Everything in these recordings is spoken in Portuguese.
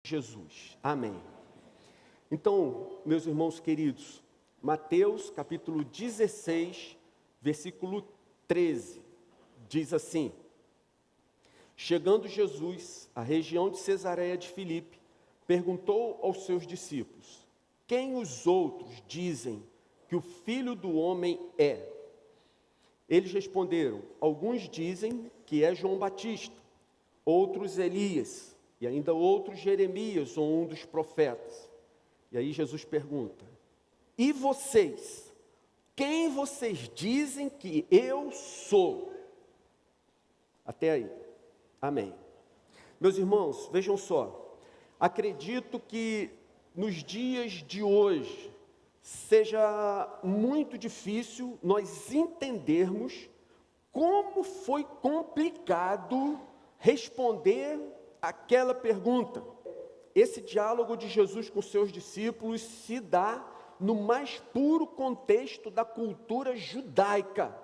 Jesus. Amém. Então, meus irmãos queridos, Mateus capítulo 16, versículo 13, diz assim: Chegando Jesus à região de Cesareia de Filipe, perguntou aos seus discípulos: Quem os outros dizem que o Filho do Homem é? Eles responderam: Alguns dizem que é João Batista, outros Elias, e ainda outros Jeremias ou um dos profetas. E aí Jesus pergunta: E vocês? Quem vocês dizem que eu sou? Até aí. Amém. Meus irmãos, vejam só. Acredito que nos dias de hoje seja muito difícil nós entendermos como foi complicado responder aquela pergunta. Esse diálogo de Jesus com seus discípulos se dá no mais puro contexto da cultura judaica.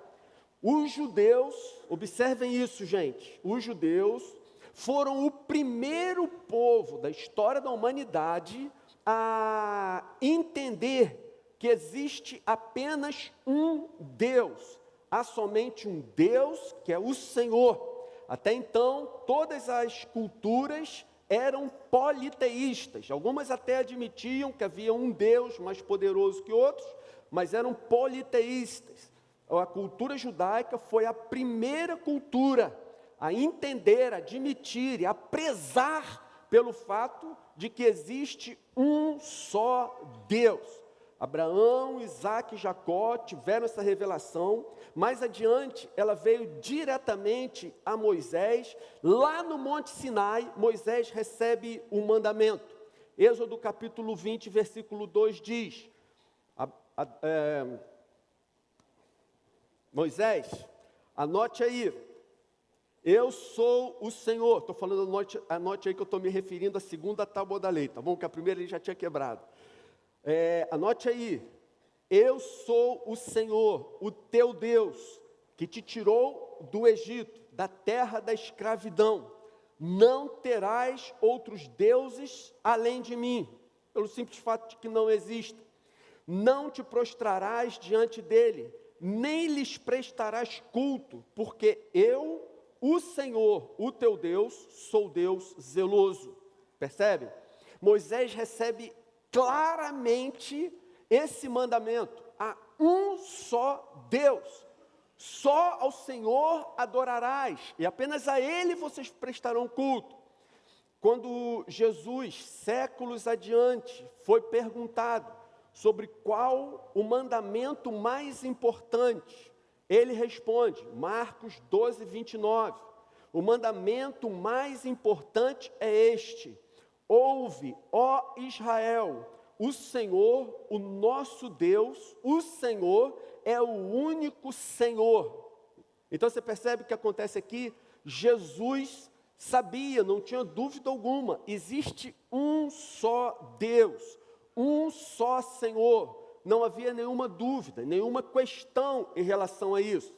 Os judeus, observem isso, gente, os judeus foram o primeiro povo da história da humanidade a entender que existe apenas um Deus, há somente um Deus que é o Senhor. Até então, todas as culturas eram politeístas. Algumas até admitiam que havia um Deus mais poderoso que outros, mas eram politeístas. A cultura judaica foi a primeira cultura a entender, a admitir e a prezar pelo fato de que existe um só Deus. Abraão, Isaac e Jacó tiveram essa revelação. Mais adiante, ela veio diretamente a Moisés. Lá no Monte Sinai, Moisés recebe um mandamento. Êxodo capítulo 20, versículo 2 diz: Moisés, anote aí, eu sou o Senhor. Estou falando, anote aí que eu estou me referindo à segunda tábua da lei, tá bom? Que a primeira ele já tinha quebrado. Anote aí, eu sou o Senhor, o teu Deus, que te tirou do Egito, da terra da escravidão. Não terás outros deuses além de mim, pelo simples fato de que não existem. Não te prostrarás diante dele, nem lhes prestarás culto, porque eu, o Senhor, o teu Deus, sou Deus zeloso. Percebe? Moisés recebe claramente esse mandamento: há um só Deus, só ao Senhor adorarás, e apenas a Ele vocês prestarão culto. Quando Jesus, séculos adiante, foi perguntado sobre qual o mandamento mais importante, ele responde, Marcos 12, 29, o mandamento mais importante é este: ouve, ó Israel, o Senhor, o nosso Deus, o Senhor é o único Senhor. Então você percebe o que acontece aqui? Jesus sabia, não tinha dúvida alguma, existe um só Deus, um só Senhor. Não havia nenhuma dúvida, nenhuma questão em relação a isso.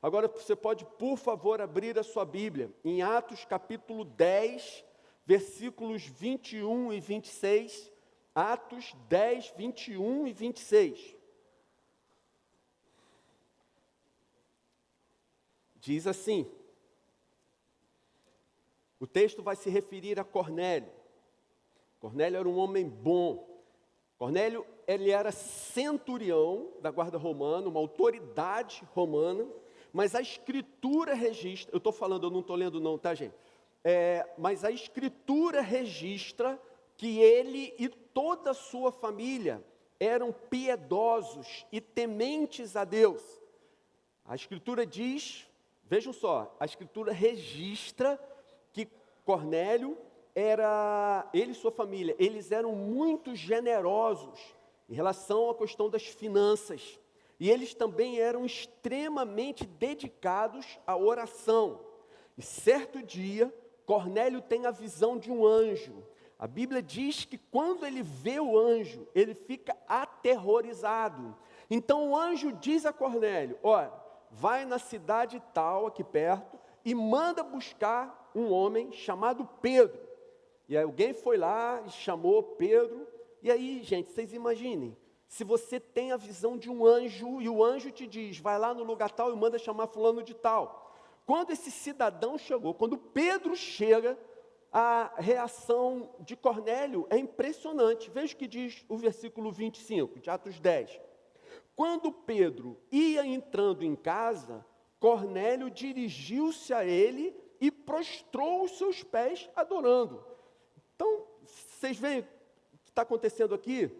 Agora você pode, por favor, abrir a sua Bíblia em Atos capítulo 10, versículos 21 e 26, Atos 10, 21 e 26. Diz assim, o texto vai se referir a Cornélio. Cornélio era um homem bom. Cornélio, ele era centurião da guarda romana, uma autoridade romana, mas a Escritura registra, eu não estou lendo não, tá, gente? Mas a Escritura registra que ele e toda a sua família eram piedosos e tementes a Deus. A Escritura diz, vejam só, a Escritura registra que Cornélio ele e sua família, eles eram muito generosos em relação à questão das finanças. E eles também eram extremamente dedicados à oração. E certo dia, Cornélio tem a visão de um anjo. A Bíblia diz que quando ele vê o anjo, ele fica aterrorizado. Então o anjo diz a Cornélio: olha, vai na cidade tal, aqui perto, e manda buscar um homem chamado Pedro. E aí alguém foi lá e chamou Pedro. E aí, gente, vocês imaginem, se você tem a visão de um anjo e o anjo te diz, vai lá no lugar tal e manda chamar fulano de tal. Quando esse cidadão chegou, quando Pedro chega, a reação de Cornélio é impressionante. Veja o que diz o versículo 25 de Atos 10. Quando Pedro ia entrando em casa, Cornélio dirigiu-se a ele e prostrou os seus pés adorando. Então, vocês veem o que está acontecendo aqui?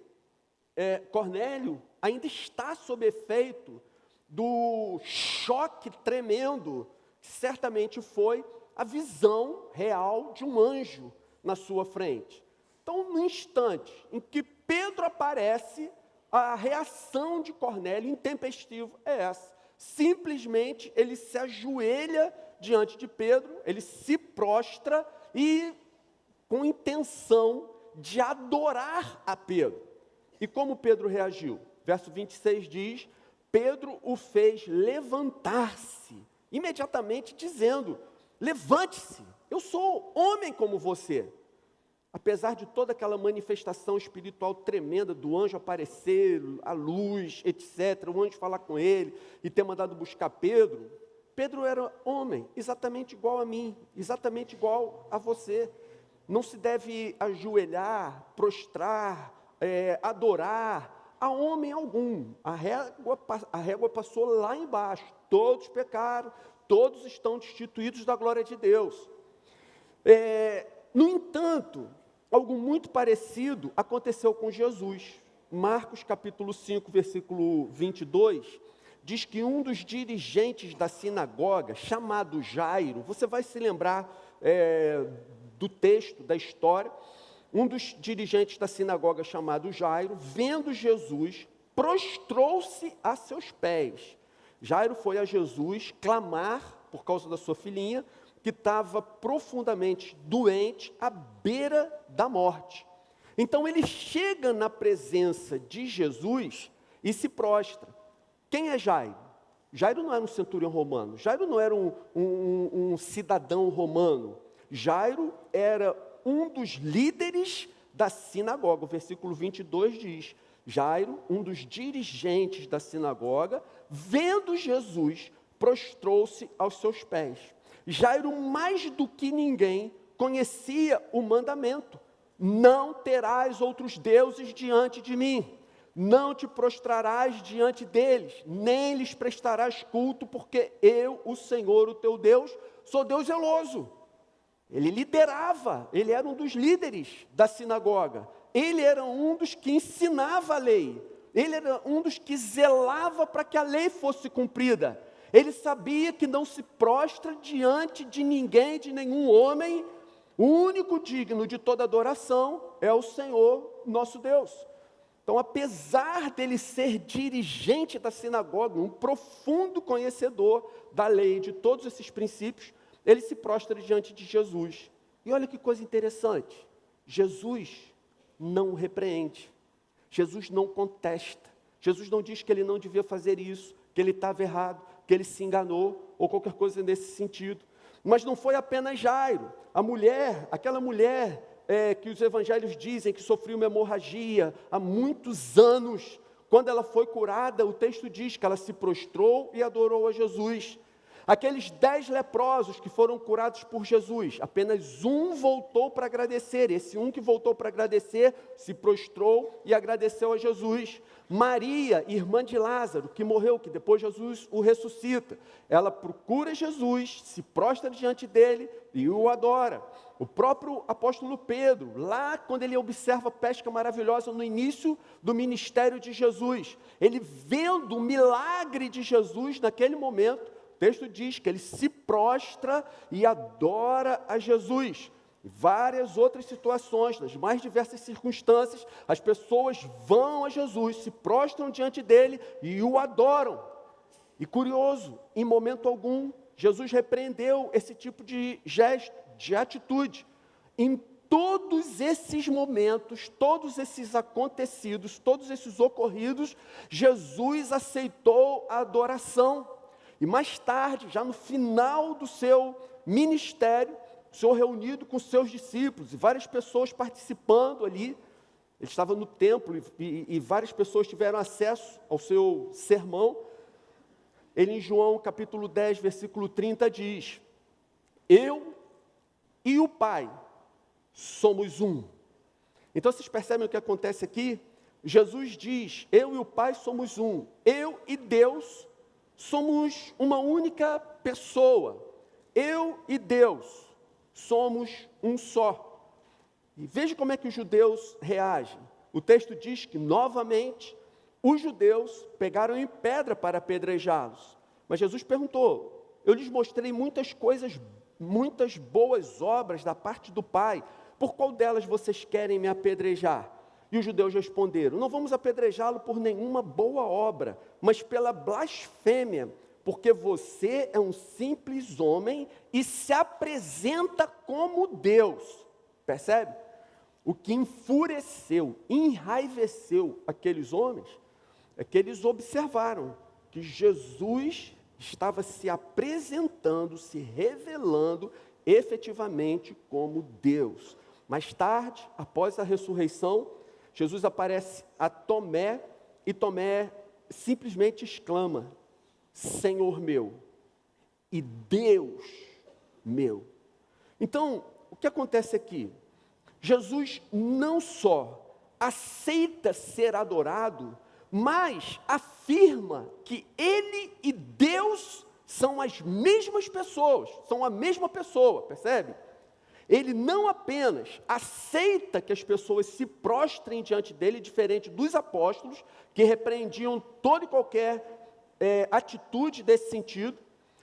Cornélio ainda está sob efeito do choque tremendo, que certamente foi a visão real de um anjo na sua frente. Então, no instante em que Pedro aparece, a reação de Cornélio intempestiva é essa. Simplesmente ele se ajoelha diante de Pedro, ele se prostra e com intenção de adorar a Pedro. E como Pedro reagiu? Verso 26 diz, Pedro o fez levantar-se, imediatamente dizendo, levante-se, eu sou homem como você. Apesar de toda aquela manifestação espiritual tremenda do anjo aparecer, a luz, etc., o anjo falar com ele e ter mandado buscar Pedro, Pedro era homem, exatamente igual a mim, exatamente igual a você. Não se deve ajoelhar, prostrar, adorar a homem algum. A régua passou lá embaixo. Todos pecaram, todos estão destituídos da glória de Deus. No entanto, algo muito parecido aconteceu com Jesus. Marcos capítulo 5, versículo 22, diz que um dos dirigentes da sinagoga, chamado Jairo, você vai se lembrar do texto, da história, um dos dirigentes da sinagoga chamado Jairo, vendo Jesus, prostrou-se a seus pés. Jairo foi a Jesus clamar por causa da sua filhinha, que estava profundamente doente, à beira da morte. Então ele chega na presença de Jesus e se prostra. Quem é Jairo? Jairo não era um centurião romano, Jairo não era um cidadão romano, Jairo era um dos líderes da sinagoga. O versículo 22 diz, Jairo, um dos dirigentes da sinagoga, vendo Jesus, prostrou-se aos seus pés. Jairo, mais do que ninguém, conhecia o mandamento, não terás outros deuses diante de mim, não te prostrarás diante deles, nem lhes prestarás culto, porque eu, o Senhor, o teu Deus, sou Deus zeloso. Ele liderava, ele era um dos líderes da sinagoga, ele era um dos que ensinava a lei, ele era um dos que zelava para que a lei fosse cumprida. Ele sabia que não se prostra diante de ninguém, de nenhum homem, o único digno de toda adoração é o Senhor, nosso Deus. Então, apesar dele ser dirigente da sinagoga, um profundo conhecedor da lei, de todos esses princípios, ele se prostra diante de Jesus. E olha que coisa interessante, Jesus não o repreende, Jesus não contesta, Jesus não diz que ele não devia fazer isso, que ele estava errado, que ele se enganou, ou qualquer coisa nesse sentido. Mas não foi apenas Jairo, aquela mulher que os evangelhos dizem que sofreu uma hemorragia há muitos anos, quando ela foi curada, o texto diz que ela se prostrou e adorou a Jesus. Aqueles 10 leprosos que foram curados por Jesus, apenas um voltou para agradecer. Esse um que voltou para agradecer, se prostrou e agradeceu a Jesus. Maria, irmã de Lázaro, que morreu, que depois Jesus o ressuscita. Ela procura Jesus, se prostra diante dele e o adora. O próprio apóstolo Pedro, lá quando ele observa a pesca maravilhosa no início do ministério de Jesus, ele vendo o milagre de Jesus naquele momento, o texto diz que ele se prostra e adora a Jesus. Várias outras situações, nas mais diversas circunstâncias, as pessoas vão a Jesus, se prostram diante dele e o adoram. E curioso, em momento algum, Jesus repreendeu esse tipo de gesto, de atitude. Em todos esses momentos, todos esses acontecidos, todos esses ocorridos, Jesus aceitou a adoração. E mais tarde, já no final do seu ministério, o Senhor reunido com seus discípulos, e várias pessoas participando ali. Ele estava no templo e várias pessoas tiveram acesso ao seu sermão. Ele em João capítulo 10, versículo 30 diz: eu e o Pai somos um. Então vocês percebem o que acontece aqui? Jesus diz: eu e o Pai somos um. Eu e Deus somos uma única pessoa. Eu e Deus somos um só. E veja como é que os judeus reagem. O texto diz que, novamente, os judeus pegaram em pedra para apedrejá-los. Mas Jesus perguntou: eu lhes mostrei muitas coisas, muitas boas obras da parte do Pai. Por qual delas vocês querem me apedrejar? E os judeus responderam: não vamos apedrejá-lo por nenhuma boa obra, mas pela blasfêmia, porque você é um simples homem e se apresenta como Deus. Percebe? O que enfureceu, enraiveceu aqueles homens, é que eles observaram que Jesus estava se apresentando, se revelando efetivamente como Deus. Mais tarde, após a ressurreição, Jesus aparece a Tomé, e Tomé simplesmente exclama: Senhor meu e Deus meu. Então, o que acontece aqui? Jesus não só aceita ser adorado, mas afirma que Ele e Deus são as mesmas pessoas, são a mesma pessoa, percebe? Ele não apenas aceita que as pessoas se prostrem diante dele, diferente dos apóstolos, que repreendiam toda e qualquer atitude desse sentido,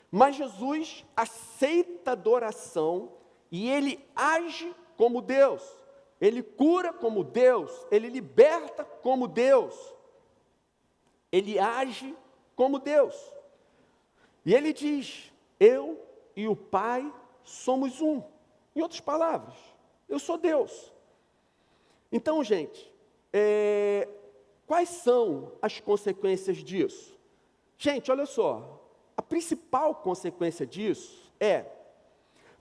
mas Jesus aceita a adoração e ele age como Deus, ele cura como Deus, ele liberta como Deus, ele age como Deus. E ele diz: eu e o Pai somos um. Em outras palavras, eu sou Deus. Então, gente, quais são as consequências disso? Gente, olha só, a principal consequência disso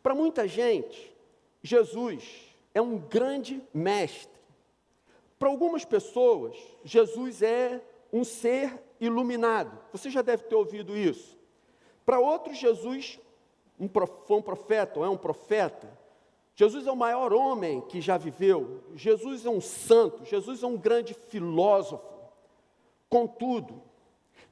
para muita gente, Jesus é um grande mestre. Para algumas pessoas, Jesus é um ser iluminado. Você já deve ter ouvido isso. Para outros, Jesus foi um profeta, ou é um profeta. Jesus é o maior homem que já viveu. Jesus é um santo. Jesus é um grande filósofo. Contudo,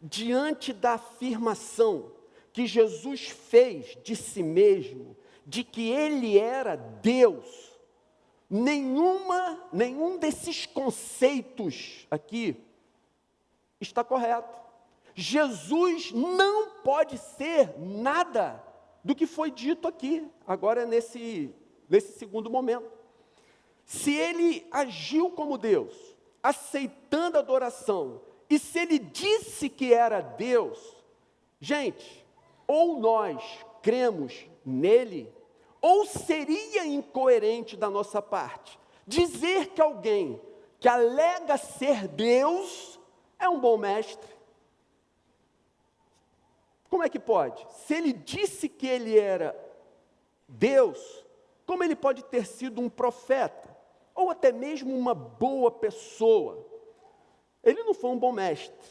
diante da afirmação que Jesus fez de si mesmo, de que ele era Deus, nenhum desses conceitos aqui está correto. Jesus não pode ser nada do que foi dito aqui, agora nesse segundo momento. Se ele agiu como Deus, aceitando a adoração, e se ele disse que era Deus, gente, ou nós cremos nele, ou seria incoerente da nossa parte dizer que alguém que alega ser Deus é um bom mestre. Como é que pode? Se ele disse que ele era Deus, como ele pode ter sido um profeta, ou até mesmo uma boa pessoa? Ele não foi um bom mestre,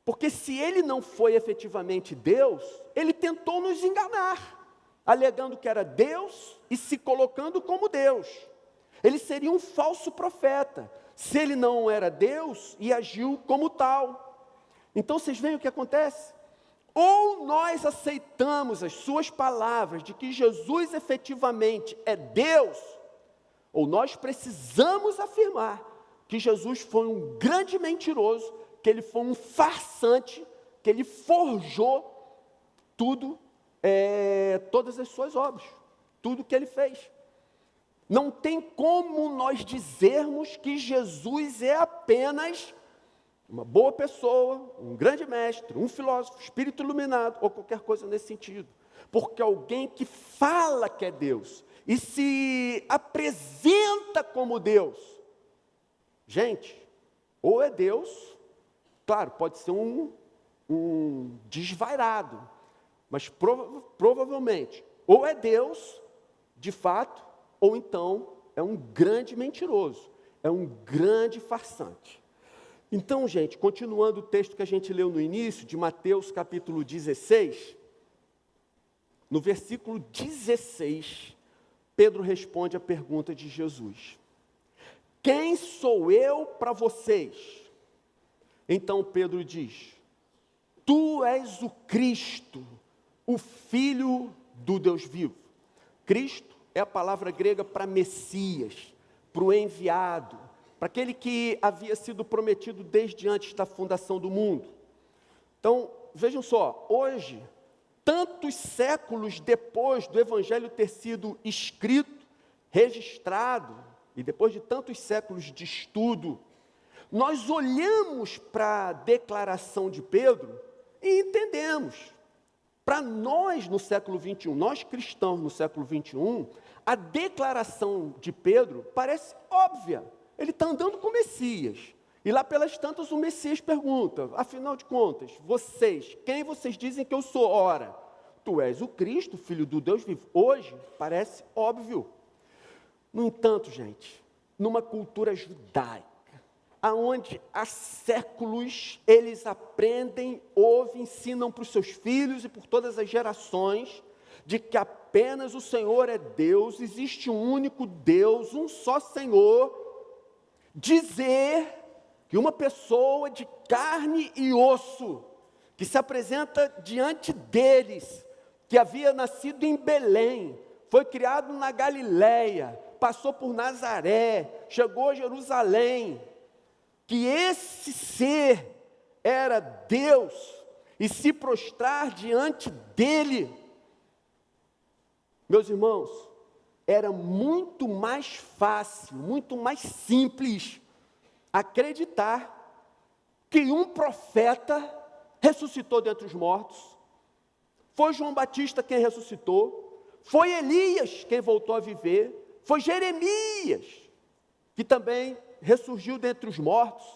porque se ele não foi efetivamente Deus, ele tentou nos enganar, alegando que era Deus e se colocando como Deus. Ele seria um falso profeta, se ele não era Deus e agiu como tal. Então vocês veem o que acontece? Ou nós aceitamos as suas palavras de que Jesus efetivamente é Deus, ou nós precisamos afirmar que Jesus foi um grande mentiroso, que ele foi um farsante, que ele forjou todas as suas obras, tudo que ele fez. Não tem como nós dizermos que Jesus é apenas uma boa pessoa, um grande mestre, um filósofo, espírito iluminado, ou qualquer coisa nesse sentido. Porque alguém que fala que é Deus e se apresenta como Deus, gente, ou é Deus, claro, pode ser um desvairado, mas provavelmente, ou é Deus de fato, ou então é um grande mentiroso, é um grande farsante. Então, gente, continuando o texto que a gente leu no início, de Mateus capítulo 16, no versículo 16, Pedro responde a pergunta de Jesus: quem sou eu para vocês? Então Pedro diz: tu és o Cristo, o Filho do Deus vivo. Cristo é a palavra grega para Messias, para o enviado, para aquele que havia sido prometido desde antes da fundação do mundo. Então, vejam só, hoje, tantos séculos depois do Evangelho ter sido escrito, registrado, e depois de tantos séculos de estudo, nós olhamos para a declaração de Pedro e entendemos. Para nós, no século 21, nós cristãos no século 21, a declaração de Pedro parece óbvia. Ele está andando com o Messias. E lá pelas tantas o Messias pergunta: afinal de contas, vocês, quem vocês dizem que eu sou? Ora, tu és o Cristo, Filho do Deus vivo. Hoje parece óbvio. No entanto, gente, numa cultura judaica, aonde há séculos eles aprendem, ouvem, ensinam para os seus filhos e por todas as gerações, de que apenas o Senhor é Deus, existe um único Deus, um só Senhor, dizer que uma pessoa de carne e osso, que se apresenta diante deles, que havia nascido em Belém, foi criado na Galileia, passou por Nazaré, chegou a Jerusalém, que esse ser era Deus, e se prostrar diante dele, meus irmãos, era muito mais fácil, muito mais simples acreditar que um profeta ressuscitou dentre os mortos. Foi João Batista quem ressuscitou, foi Elias quem voltou a viver, foi Jeremias que também ressurgiu dentre os mortos.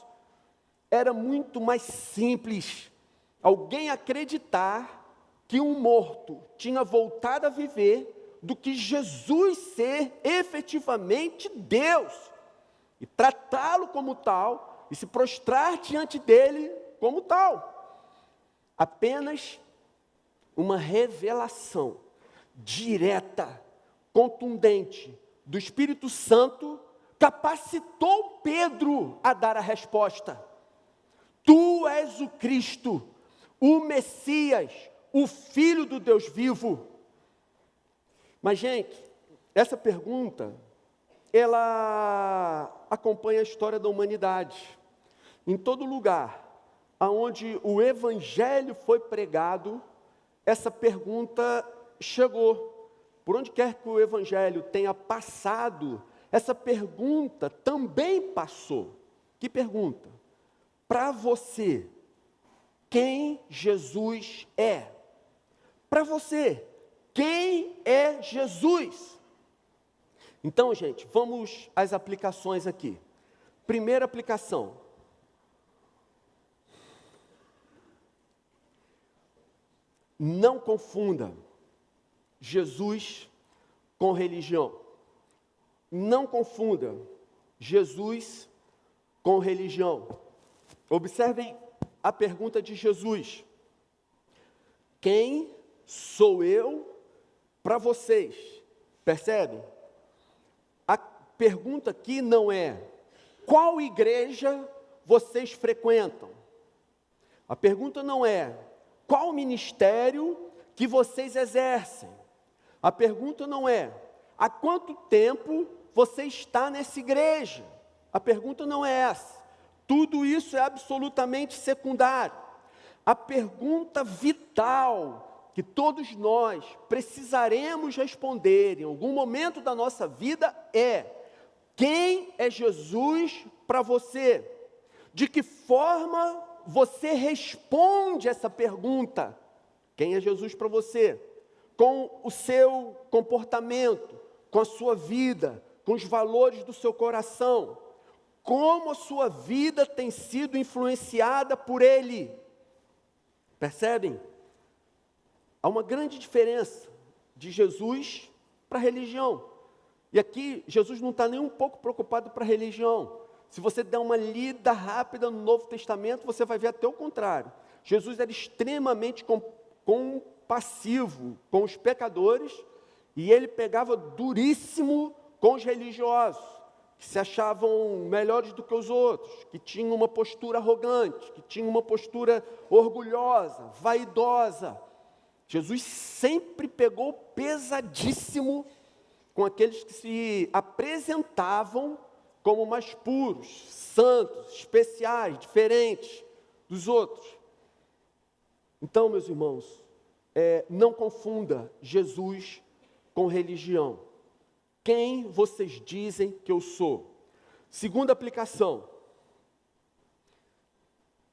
Era muito mais simples alguém acreditar que um morto tinha voltado a viver do que Jesus ser efetivamente Deus e tratá-lo como tal e se prostrar diante dele como tal. Apenas uma revelação direta, contundente do Espírito Santo capacitou Pedro a dar a resposta: tu és o Cristo, o Messias, o Filho do Deus vivo. Mas, gente, essa pergunta, ela acompanha a história da humanidade. Em todo lugar aonde o Evangelho foi pregado, essa pergunta chegou. Por onde quer que o Evangelho tenha passado, essa pergunta também passou. Que pergunta? Para você, quem Jesus é? Para você, quem é Jesus? Então, gente, vamos às aplicações aqui. Primeira aplicação. Não confunda Jesus com religião. Não confunda Jesus com religião. Observem a pergunta de Jesus: quem sou eu para vocês? Percebem? A pergunta aqui não é qual igreja vocês frequentam. A pergunta não é qual ministério que vocês exercem. A pergunta não é há quanto tempo você está nessa igreja. A pergunta não é essa. Tudo isso é absolutamente secundário. A pergunta vital que todos nós precisaremos responder em algum momento da nossa vida é: quem é Jesus para você? De que forma você responde essa pergunta? Quem é Jesus para você? Com o seu comportamento, com a sua vida, com os valores do seu coração. Como a sua vida tem sido influenciada por Ele. Percebem? Há uma grande diferença de Jesus para a religião. E aqui, Jesus não está nem um pouco preocupado para a religião. Se você der uma lida rápida no Novo Testamento, você vai ver até o contrário. Jesus era extremamente compassivo com os pecadores, e ele pegava duríssimo com os religiosos, que se achavam melhores do que os outros, que tinham uma postura arrogante, que tinham uma postura orgulhosa, vaidosa. Jesus sempre pegou pesadíssimo com aqueles que se apresentavam como mais puros, santos, especiais, diferentes dos outros. Então, meus irmãos, não confunda Jesus com religião. Quem vocês dizem que eu sou? Segunda aplicação.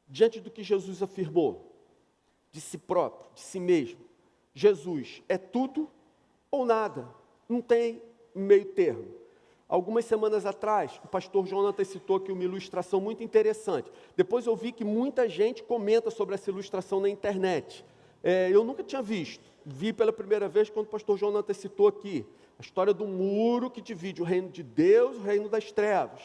Diante do que Jesus afirmou, de si próprio, de si mesmo, Jesus é tudo ou nada, não tem meio termo. Algumas semanas atrás, o pastor Jonathan citou aqui uma ilustração muito interessante. Depois eu vi que muita gente comenta sobre essa ilustração na internet. Eu nunca tinha visto. Vi pela primeira vez quando o pastor Jonathan citou aqui. A história do muro que divide o reino de Deus e o reino das trevas.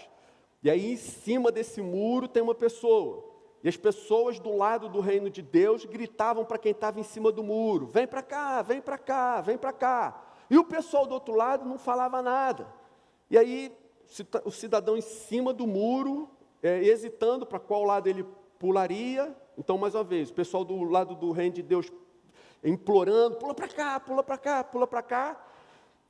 E aí em cima desse muro tem uma pessoa. E as pessoas do lado do reino de Deus gritavam para quem estava em cima do muro: vem para cá, vem para cá, vem para cá. E o pessoal do outro lado não falava nada. E aí, o cidadão em cima do muro, hesitando para qual lado ele pularia. Então, mais uma vez, o pessoal do lado do reino de Deus implorando: pula para cá, pula para cá, pula para cá.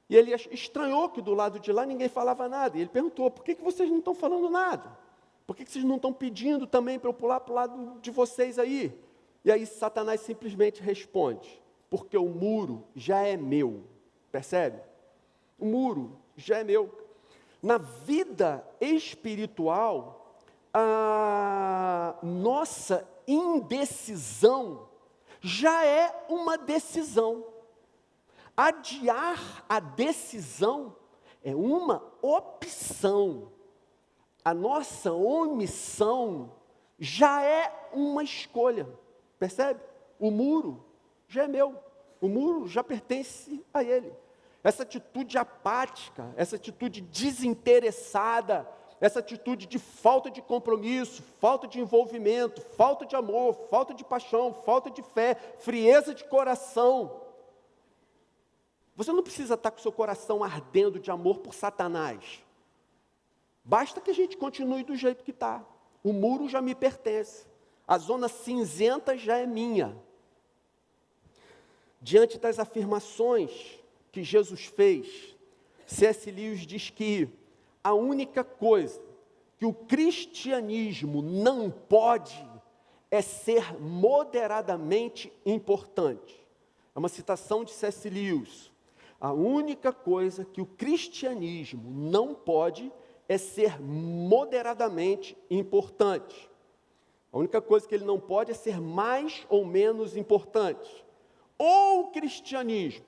E ele estranhou que do lado de lá ninguém falava nada. E ele perguntou: por que vocês não estão falando nada? Por que vocês não estão pedindo também para eu pular para o lado de vocês aí? E aí Satanás simplesmente responde: porque o muro já é meu. Percebe? O muro já é meu. Na vida espiritual, a nossa indecisão já é uma decisão. Adiar a decisão é uma opção. A nossa omissão já é uma escolha. Percebe? O muro já é meu. O muro já pertence a ele. Essa atitude apática, essa atitude desinteressada, essa atitude de falta de compromisso, falta de envolvimento, falta de amor, falta de paixão, falta de fé, frieza de coração. Você não precisa estar com o seu coração ardendo de amor por Satanás. Basta que a gente continue do jeito que está. O muro já me pertence. A zona cinzenta já é minha. Diante das afirmações que Jesus fez, C.S. Lewis diz que a única coisa que o cristianismo não pode é ser moderadamente importante. É uma citação de C.S. Lewis. A única coisa que o cristianismo não pode é ser moderadamente importante. A única coisa que ele não pode é ser mais ou menos importante. Ou o cristianismo,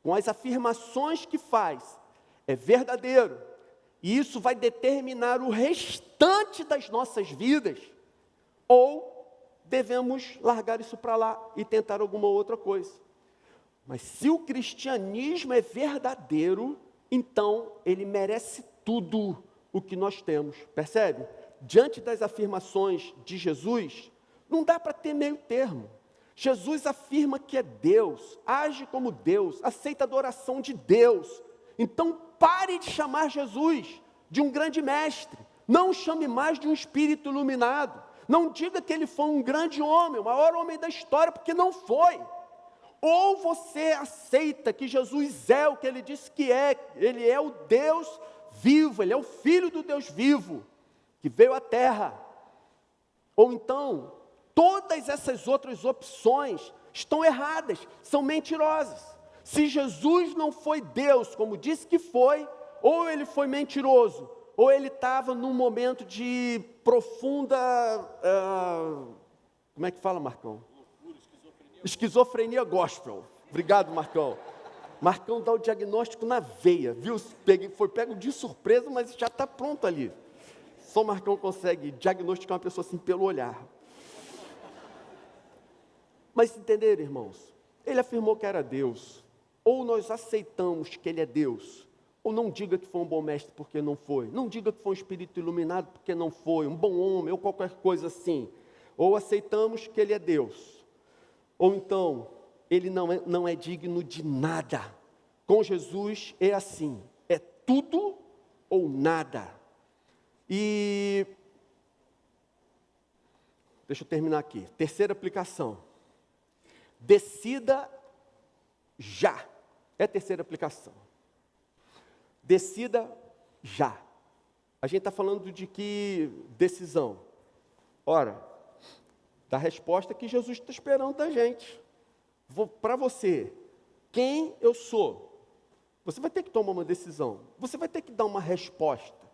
com as afirmações que faz, é verdadeiro, e isso vai determinar o restante das nossas vidas, ou devemos largar isso para lá e tentar alguma outra coisa. Mas se o cristianismo é verdadeiro, então ele merece tudo o que nós temos, percebe? Diante das afirmações de Jesus, não dá para ter meio termo. Jesus afirma que é Deus, age como Deus, aceita a adoração de Deus. Então pare de chamar Jesus de um grande mestre, não o chame mais de um espírito iluminado, não diga que ele foi um grande homem, o maior homem da história, porque não foi. Ou você aceita que Jesus é o que ele disse que é, ele é o Deus vivo, ele é o Filho do Deus vivo, que veio à terra. Ou então, todas essas outras opções estão erradas, são mentirosas. Se Jesus não foi Deus, como disse que foi, ou ele foi mentiroso, ou ele estava num momento de profunda, como é que fala, Marcão? Esquizofrenia gospel. Obrigado, Marcão. Marcão dá o diagnóstico na veia, viu? Foi pego de surpresa, mas já está pronto ali. Só o Marcão consegue diagnosticar uma pessoa assim pelo olhar. Mas entenderam, irmãos? Ele afirmou que era Deus. ou nós aceitamos que Ele é Deus, ou não diga que foi um bom mestre porque não foi, não diga que foi um espírito iluminado porque não foi, um bom homem ou qualquer coisa assim. Ou aceitamos que Ele é Deus, ou então Ele não é digno de nada. Com Jesus é assim, é tudo ou nada. E deixa eu terminar aqui. Terceira aplicação. Decida já. É a terceira aplicação. Decida já. A gente está falando de que decisão? Ora, da resposta que Jesus está esperando da gente. Para você, quem eu sou? Você vai ter que tomar uma decisão. Você vai ter que dar uma resposta.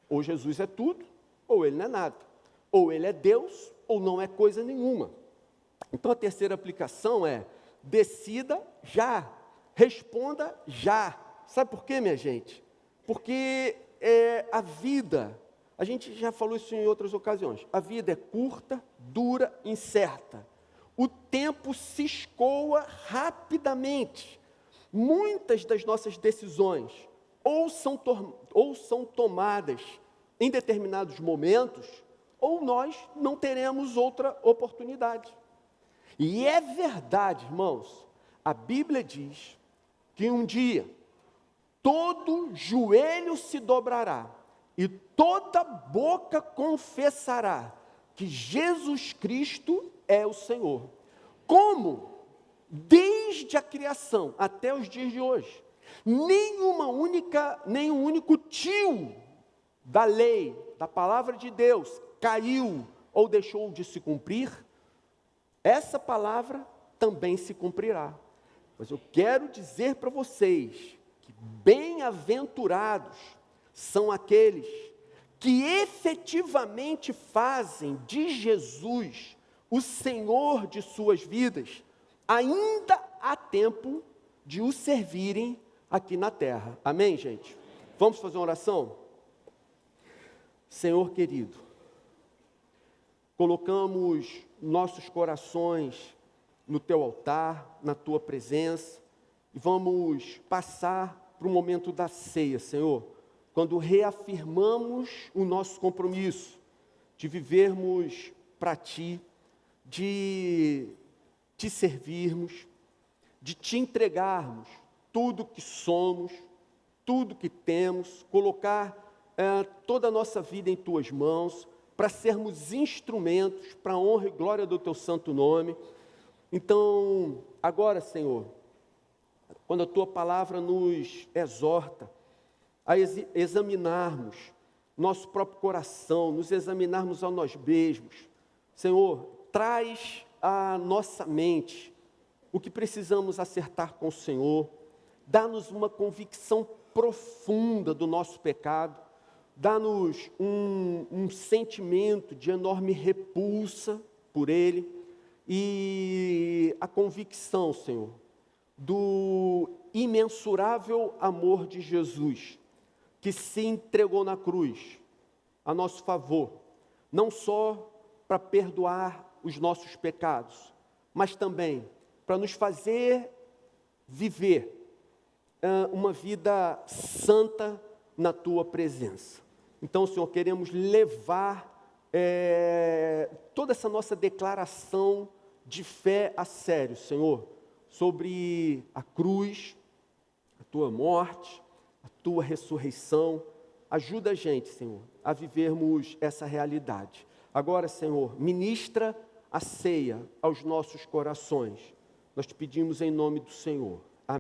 Ou Jesus é tudo, ou Ele não é nada. Ou Ele é Deus, ou não é coisa nenhuma. Então a terceira aplicação é: decida já, responda já. Sabe por quê, minha gente? Porque a vida, a gente já falou isso em outras ocasiões, a vida é curta, dura, incerta. O tempo se escoa rapidamente. Muitas das nossas decisões ou são tomadas em determinados momentos, ou nós não teremos outra oportunidade. E é verdade, irmãos, a Bíblia diz que um dia todo joelho se dobrará e toda boca confessará que Jesus Cristo é o Senhor. Como? Desde a criação até os dias de hoje, nenhum único tio da lei, da palavra de Deus, caiu ou deixou de se cumprir. Essa palavra também se cumprirá. Mas eu quero dizer para vocês que bem-aventurados são aqueles que efetivamente fazem de Jesus o Senhor de suas vidas, ainda há tempo de o servirem aqui na terra. Amém, gente? Vamos fazer uma oração? Senhor querido, colocamos nossos corações no Teu altar, na Tua presença, e vamos passar para o momento da ceia, Senhor, quando reafirmamos o nosso compromisso de vivermos para Ti, de Te servirmos, de Te entregarmos tudo que somos, tudo que temos, colocar toda a nossa vida em Tuas mãos, para sermos instrumentos para a honra e glória do Teu santo nome. Então, agora, Senhor, quando a Tua palavra nos exorta a examinarmos nosso próprio coração, nos examinarmos a nós mesmos, Senhor, traz à nossa mente o que precisamos acertar com o Senhor, dá-nos uma convicção profunda do nosso pecado, dá-nos um sentimento de enorme repulsa por Ele e a convicção, Senhor, do imensurável amor de Jesus, que se entregou na cruz a nosso favor, não só para perdoar os nossos pecados, mas também para nos fazer viver uma vida santa na Tua presença. Então, Senhor, queremos levar toda essa nossa declaração de fé a sério, Senhor, sobre a cruz, a Tua morte, a Tua ressurreição. Ajuda a gente, Senhor, a vivermos essa realidade. Agora, Senhor, ministra a ceia aos nossos corações. Nós te pedimos em nome do Senhor.